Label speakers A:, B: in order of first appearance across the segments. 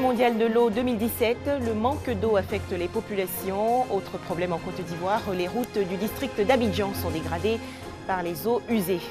A: mondiale de l'eau 2017, le manque d'eau affecte les populations. Autre problème en Côte d'Ivoire, les routes du district d'Abidjan sont dégradées par les eaux usées.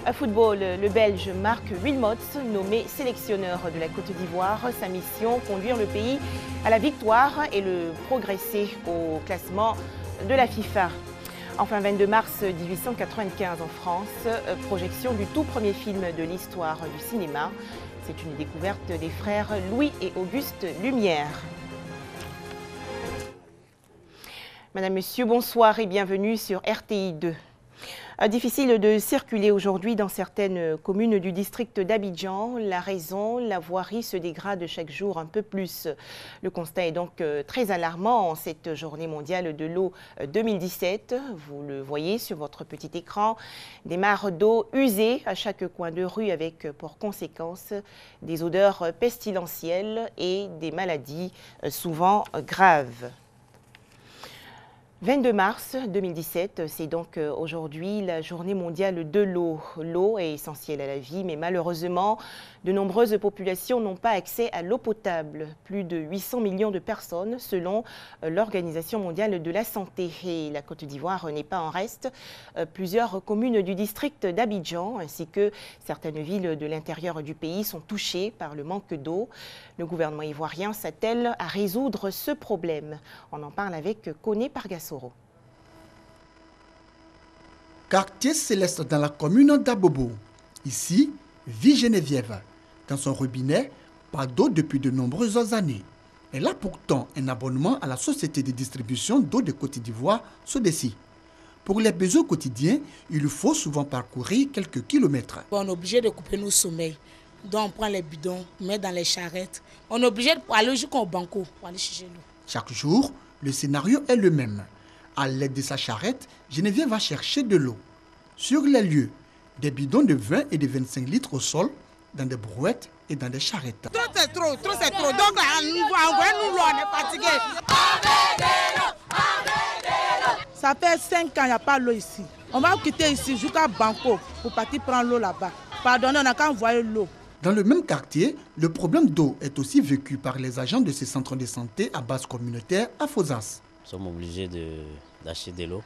A: À football, le Belge Marc Wilmots, nommé sélectionneur de la Côte d'Ivoire, sa mission, conduire le pays à la victoire et le progresser au classement de la FIFA. Enfin, 22 mars 1895 en France, projection du tout premier film de l'histoire du cinéma. C'est une découverte des frères Louis et Auguste Lumière. Madame, Monsieur, bonsoir et bienvenue sur RTI 2. Difficile de circuler aujourd'hui dans certaines communes du district d'Abidjan. La raison, la voirie se dégrade chaque jour un peu plus. Le constat est donc très alarmant en cette journée mondiale de l'eau 2017. Vous le voyez sur votre petit écran, des mares d'eau usées à chaque coin de rue avec pour conséquence des odeurs pestilentielles et des maladies souvent graves. 22 mars 2017, c'est donc aujourd'hui la journée mondiale de l'eau. L'eau est essentielle à la vie, mais malheureusement, de nombreuses populations n'ont pas accès à l'eau potable. Plus de 800 millions de personnes selon l'Organisation mondiale de la santé. Et la Côte d'Ivoire n'est pas en reste. Plusieurs communes du district d'Abidjan ainsi que certaines villes de l'intérieur du pays sont touchées par le manque d'eau. Le gouvernement ivoirien s'attelle à résoudre ce problème. On en parle avec Koné Pargassoro.
B: Quartier Céleste dans la commune d'Abobo. Ici, vit Geneviève. Dans son robinet, pas d'eau depuis de nombreuses années. Elle a pourtant un abonnement à la Société de distribution d'eau de Côte d'Ivoire, SODECI. Pour les besoins quotidiens, il faut souvent parcourir quelques kilomètres.
C: On est obligé de couper nos sommeils. Donc on prend les bidons, on met dans les charrettes. On est obligé d'aller jusqu'au banco pour aller chercher l'eau.
B: Chaque jour, le scénario est le même. À l'aide de sa charrette, Geneviève va chercher de l'eau. Sur les lieux, des bidons de 20 et de 25 litres au sol, dans des brouettes et dans des charrettes.
C: Trop c'est trop, c'est trop. Donc envoyez-nous l'eau, on est fatigué. Ça fait 5 ans qu'il n'y a pas d'eau ici. On va quitter ici jusqu'à Banco pour partir prendre l'eau là-bas. Pardonnez, on n'a qu'à envoyer l'eau.
B: Dans le même quartier, le problème d'eau est aussi vécu par les agents de ces centres de santé à base communautaire à Fosas.
D: Nous sommes obligés d'acheter de l'eau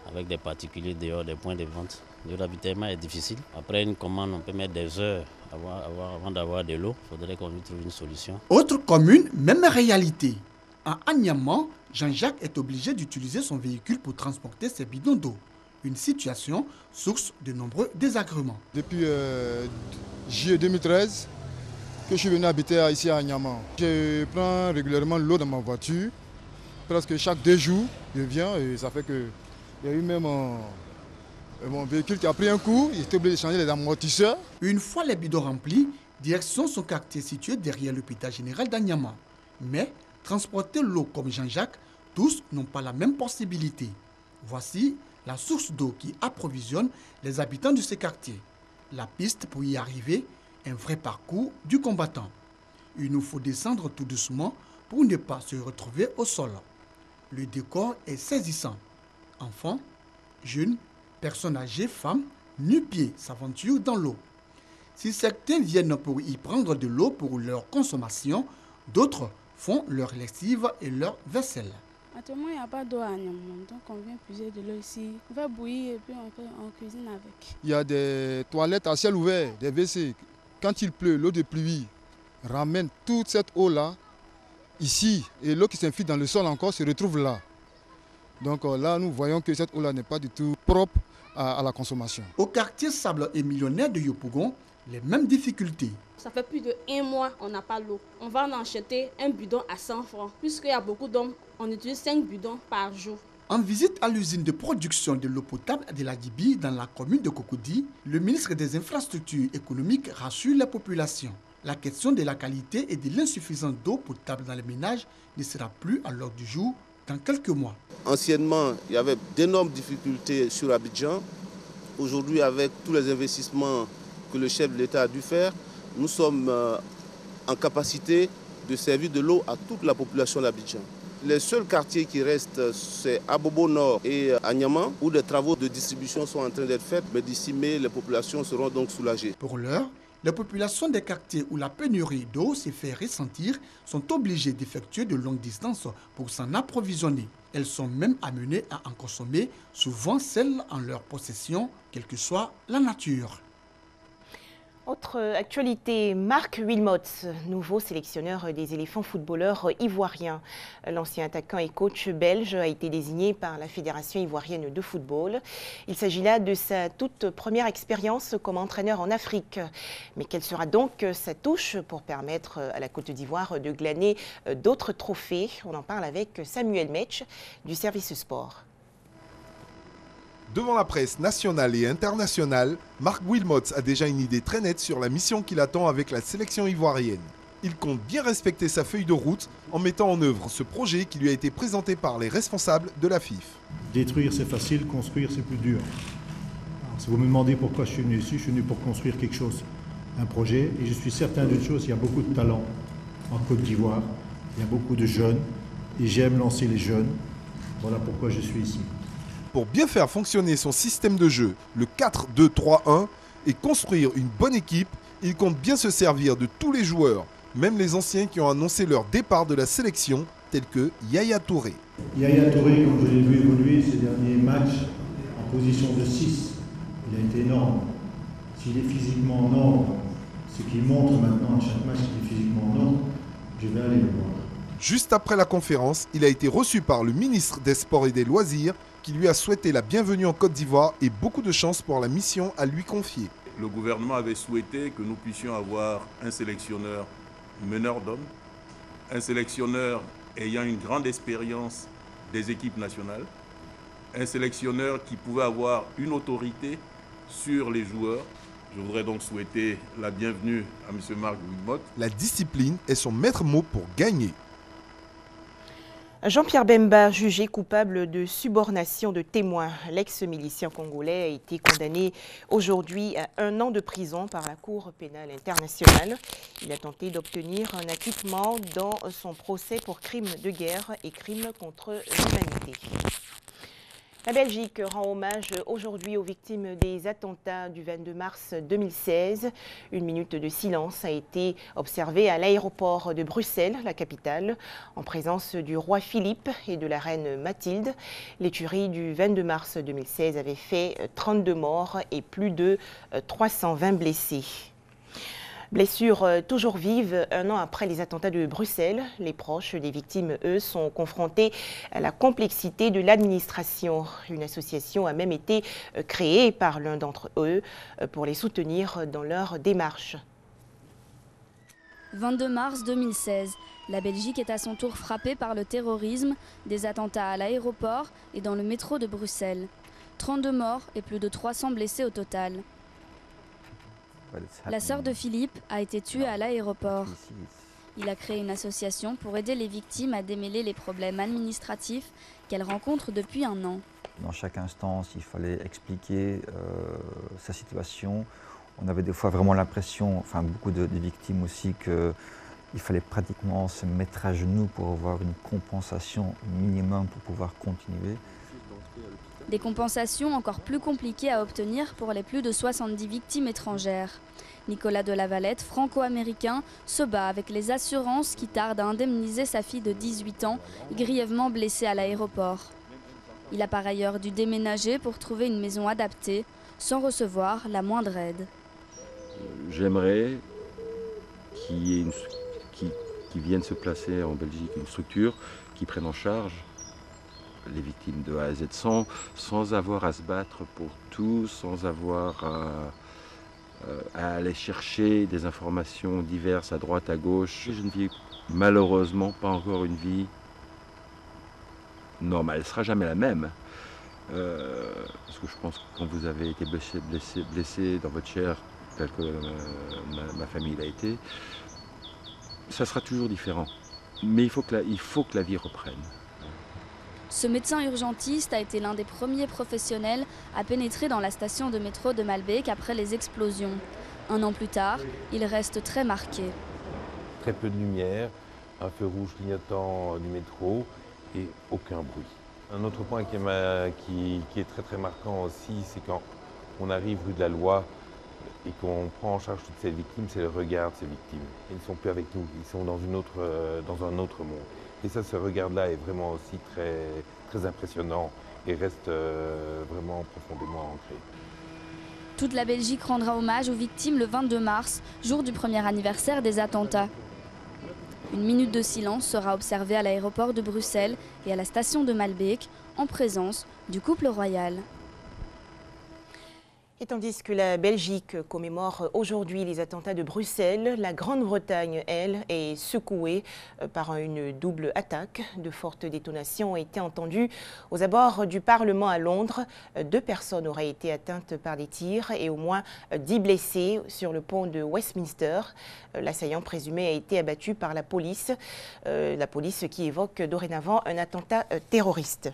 D: avec des particuliers dehors des points de vente. Le ravitaillement est difficile. Après une commande, on peut mettre des heures avant d'avoir de l'eau. Il faudrait qu'on lui trouve une solution.
B: Autre commune, même réalité. À Agnaman, Jean-Jacques est obligé d'utiliser son véhicule pour transporter ses bidons d'eau. Une situation source de nombreux désagréments.
E: Depuis juillet 2013 que je suis venu habiter ici à Agnaman. Je prends régulièrement l'eau dans ma voiture. Presque chaque 2 jours, je viens et ça fait que il y a eu même mon véhicule qui a pris un coup. Il était obligé de changer les amortisseurs.
B: Une fois les bidons remplis, direction son quartier situé derrière l'hôpital général d'Agnaman. Mais transporter l'eau comme Jean-Jacques, tous n'ont pas la même possibilité. Voici la source d'eau qui approvisionne les habitants de ce quartier. La piste pour y arriver, un vrai parcours du combattant. Il nous faut descendre tout doucement pour ne pas se retrouver au sol. Le décor est saisissant. Enfants, jeunes, personnes âgées, femmes, nu-pieds s'aventurent dans l'eau. Si certains viennent pour y prendre de l'eau pour leur consommation, d'autres font leur lessive et leur vaisselle.
F: Actuellement, il n'y a pas d'eau à Agnaman, donc on vient puiser de l'eau ici. On fait bouillir et puis on cuisine avec.
E: Il y a des toilettes à ciel ouvert, des WC. Quand il pleut, l'eau de pluie ramène toute cette eau-là ici. Et l'eau qui s'infiltre dans le sol encore se retrouve là. Donc là, nous voyons que cette eau-là n'est pas du tout propre à la consommation.
B: Au quartier Sable et Millionnaire de Yopougon, les mêmes difficultés.
G: Ça fait plus de 1 mois qu'on n'a pas l'eau. On va en acheter un bidon à 100 francs. Puisqu'il y a beaucoup d'hommes, on utilise 5 bidons par jour.
B: En visite à l'usine de production de l'eau potable de la Gibi dans la commune de Cocody, le ministre des Infrastructures économiques rassure la population. La question de la qualité et de l'insuffisance d'eau potable dans les ménages ne sera plus à l'ordre du jour dans quelques mois.
H: Anciennement, il y avait d'énormes difficultés sur Abidjan. Aujourd'hui, avec tous les investissements que le chef de l'État a dû faire, nous sommes en capacité de servir de l'eau à toute la population d'Abidjan. Les seuls quartiers qui restent, c'est Abobo Nord et Agnaman, où des travaux de distribution sont en train d'être faits. Mais d'ici mai, les populations seront donc soulagées.
B: Pour l'heure, Les populations des quartiers où la pénurie d'eau s'est fait ressentir sont obligées d'effectuer de longues distances pour s'en approvisionner. Elles sont même amenées à en consommer, souvent celles en leur possession, quelle que soit la nature.
A: Autre actualité, Marc Wilmots, nouveau sélectionneur des éléphants footballeurs ivoiriens. L'ancien attaquant et coach belge a été désigné par la Fédération ivoirienne de football. Il s'agit là de sa toute première expérience comme entraîneur en Afrique. Mais quelle sera donc sa touche pour permettre à la Côte d'Ivoire de glaner d'autres trophées? On en parle avec Samuel Metch du service sport.
I: Devant la presse nationale et internationale, Marc Wilmots a déjà une idée très nette sur la mission qu'il attend avec la sélection ivoirienne. Il compte bien respecter sa feuille de route en mettant en œuvre ce projet qui lui a été présenté par les responsables de la FIF.
J: Détruire c'est facile, construire c'est plus dur. Alors, si vous me demandez pourquoi je suis venu ici, je suis venu pour construire quelque chose, un projet, et je suis certain d'une chose, il y a beaucoup de talent en Côte d'Ivoire, il y a beaucoup de jeunes, et j'aime lancer les jeunes, voilà pourquoi je suis ici.
I: Pour bien faire fonctionner son système de jeu, le 4-2-3-1, et construire une bonne équipe, il compte bien se servir de tous les joueurs, même les anciens qui ont annoncé leur départ de la sélection, tels que Yaya Touré.
J: Yaya Touré, comme je l'ai vu évoluer ces derniers matchs, en position de 6, il a été énorme. S'il est physiquement en ordre, ce qu'il montre maintenant à chaque match qu'il est physiquement en ordre, je vais aller le voir.
I: Juste après la conférence, il a été reçu par le ministre des Sports et des Loisirs, qui lui a souhaité la bienvenue en Côte d'Ivoire et beaucoup de chance pour la mission à lui confier.
K: Le gouvernement avait souhaité que nous puissions avoir un sélectionneur meneur d'hommes, un sélectionneur ayant une grande expérience des équipes nationales, un sélectionneur qui pouvait avoir une autorité sur les joueurs. Je voudrais donc souhaiter la bienvenue à M. Marc Wilmots.
I: La discipline est son maître mot pour gagner.
A: Jean-Pierre Bemba, jugé coupable de subornation de témoins. L'ex-milicien congolais a été condamné aujourd'hui à 1 an de prison par la Cour pénale internationale. Il a tenté d'obtenir un acquittement dans son procès pour crimes de guerre et crimes contre l'humanité. La Belgique rend hommage aujourd'hui aux victimes des attentats du 22 mars 2016. Une minute de silence a été observée à l'aéroport de Bruxelles, la capitale, en présence du roi Philippe et de la reine Mathilde. Les tueries du 22 mars 2016 avaient fait 32 morts et plus de 320 blessés. Blessures toujours vives 1 an après les attentats de Bruxelles. Les proches des victimes, eux, sont confrontés à la complexité de l'administration. Une association a même été créée par l'un d'entre eux pour les soutenir dans leur démarche.
L: 22 mars 2016, la Belgique est à son tour frappée par le terrorisme, des attentats à l'aéroport et dans le métro de Bruxelles. 32 morts et plus de 300 blessés au total. La sœur de Philippe a été tuée à l'aéroport. Il a créé une association pour aider les victimes à démêler les problèmes administratifs qu'elles rencontrent depuis 1 an.
M: Dans chaque instance, il fallait expliquer sa situation. On avait des fois vraiment l'impression, enfin beaucoup de victimes aussi, qu'il fallait pratiquement se mettre à genoux pour avoir une compensation minimum pour pouvoir continuer.
L: Des compensations encore plus compliquées à obtenir pour les plus de 70 victimes étrangères. Nicolas de Lavalette, franco-américain, se bat avec les assurances qui tardent à indemniser sa fille de 18 ans, grièvement blessée à l'aéroport. Il a par ailleurs dû déménager pour trouver une maison adaptée, sans recevoir la moindre aide.
N: J'aimerais qu'il vienne se placer en Belgique une structure qui prenne en charge les victimes de A à Z sans avoir à se battre pour tout, sans avoir à aller chercher des informations diverses à droite, à gauche. Je ne vis malheureusement pas encore une vie normale. Elle ne sera jamais la même. Parce que je pense que quand vous avez été blessé dans votre chair, tel que ma famille l'a été, ça sera toujours différent. Mais il faut que la vie reprenne.
L: Ce médecin urgentiste a été l'un des premiers professionnels à pénétrer dans la station de métro de Malbec après les explosions. 1 an plus tard, il reste très marqué.
O: Très peu de lumière, un feu rouge clignotant du métro et aucun bruit. Un autre point qui est très marquant aussi, c'est quand on arrive rue de la Loi, et qu'on prend en charge toutes ces victimes, c'est le regard de ces victimes. Ils ne sont plus avec nous, ils sont dans un autre monde. Et ça, ce regard-là est vraiment aussi très, très impressionnant et reste vraiment profondément ancré.
L: Toute la Belgique rendra hommage aux victimes le 22 mars, jour du premier anniversaire des attentats. Une minute de silence sera observée à l'aéroport de Bruxelles et à la station de Malbeek, en présence du couple royal.
A: Et tandis que la Belgique commémore aujourd'hui les attentats de Bruxelles, la Grande-Bretagne, elle, est secouée par une double attaque. De fortes détonations ont été entendues aux abords du Parlement à Londres. 2 personnes auraient été atteintes par des tirs et au moins 10 blessés sur le pont de Westminster. L'assaillant présumé a été abattu par la police qui évoque dorénavant un attentat terroriste.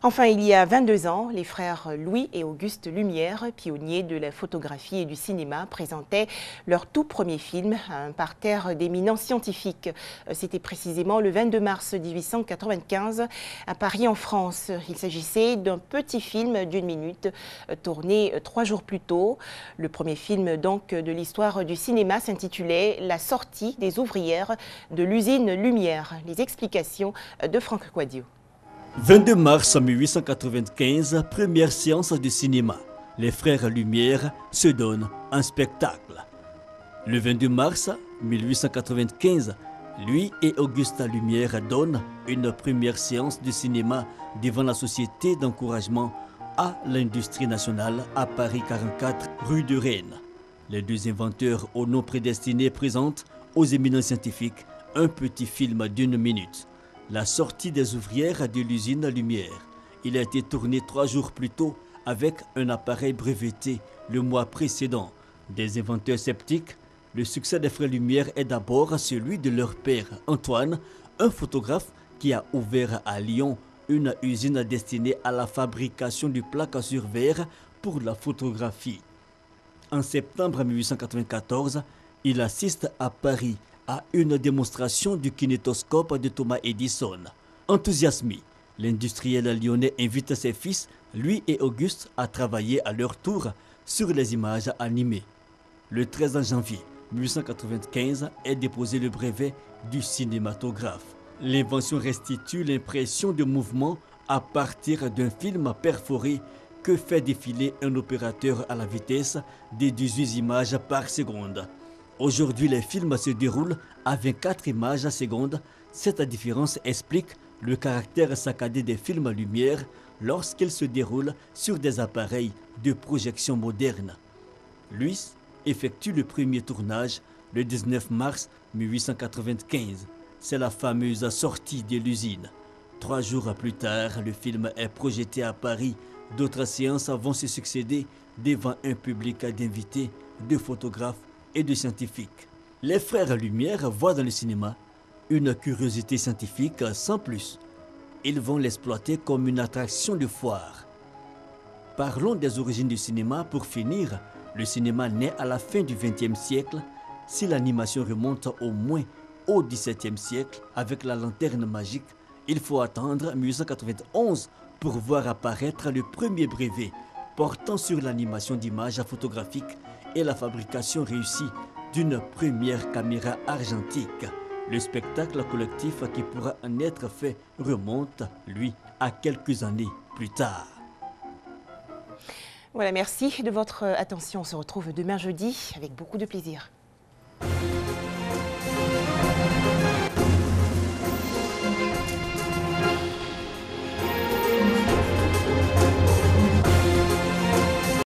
A: Enfin, il y a 22 ans, les frères Louis et Auguste Lumière, pionniers de la photographie et du cinéma, présentaient leur tout premier film à un parterre d'éminents scientifiques. C'était précisément le 22 mars 1895 à Paris, en France. Il s'agissait d'un petit film d'1 minute, tourné 3 jours plus tôt. Le premier film donc de l'histoire du cinéma s'intitulait « La sortie des ouvrières de l'usine Lumière ». Les explications de Franck Quadio.
P: 22 mars 1895, première séance de cinéma. Les frères Lumière se donnent un spectacle. Le 22 mars 1895, lui et Auguste Lumière donnent une première séance de cinéma devant la Société d'encouragement à l'industrie nationale à Paris 44, rue de Rennes. Les 2 inventeurs au nom prédestiné présentent aux éminents scientifiques un petit film d'1 minute. La sortie des ouvrières de l'usine Lumière. Il a été tourné 3 jours plus tôt avec un appareil breveté le mois précédent. Des inventeurs sceptiques, le succès des frères Lumière est d'abord celui de leur père, Antoine, un photographe qui a ouvert à Lyon une usine destinée à la fabrication de plaques sur verre pour la photographie. En septembre 1894, il assiste à Paris à une démonstration du kinétoscope de Thomas Edison. Enthousiasmé, l'industriel lyonnais invite ses fils, lui et Auguste, à travailler à leur tour sur les images animées. Le 13 janvier 1895 est déposé le brevet du cinématographe. L'invention restitue l'impression de mouvement à partir d'un film perforé que fait défiler un opérateur à la vitesse de 18 images par seconde. Aujourd'hui, les films se déroulent à 24 images à seconde. Cette différence explique le caractère saccadé des films Lumière lorsqu'ils se déroulent sur des appareils de projection moderne. Lui effectue le premier tournage le 19 mars 1895. C'est la fameuse sortie de l'usine. 3 jours plus tard, le film est projeté à Paris. D'autres séances vont se succéder devant un public d'invités, de photographes et de scientifiques. Les frères Lumière voient dans le cinéma une curiosité scientifique sans plus. Ils vont l'exploiter comme une attraction de foire. Parlons des origines du cinéma pour finir. Le cinéma naît à la fin du XXe siècle. Si l'animation remonte au moins au XVIIe siècle avec la lanterne magique, il faut attendre 1891 pour voir apparaître le premier brevet portant sur l'animation d'images photographiques et la fabrication réussie d'une première caméra argentique. Le spectacle collectif qui pourra en être fait remonte, lui, à quelques années plus tard.
A: Voilà, merci de votre attention. On se retrouve demain jeudi avec beaucoup de plaisir.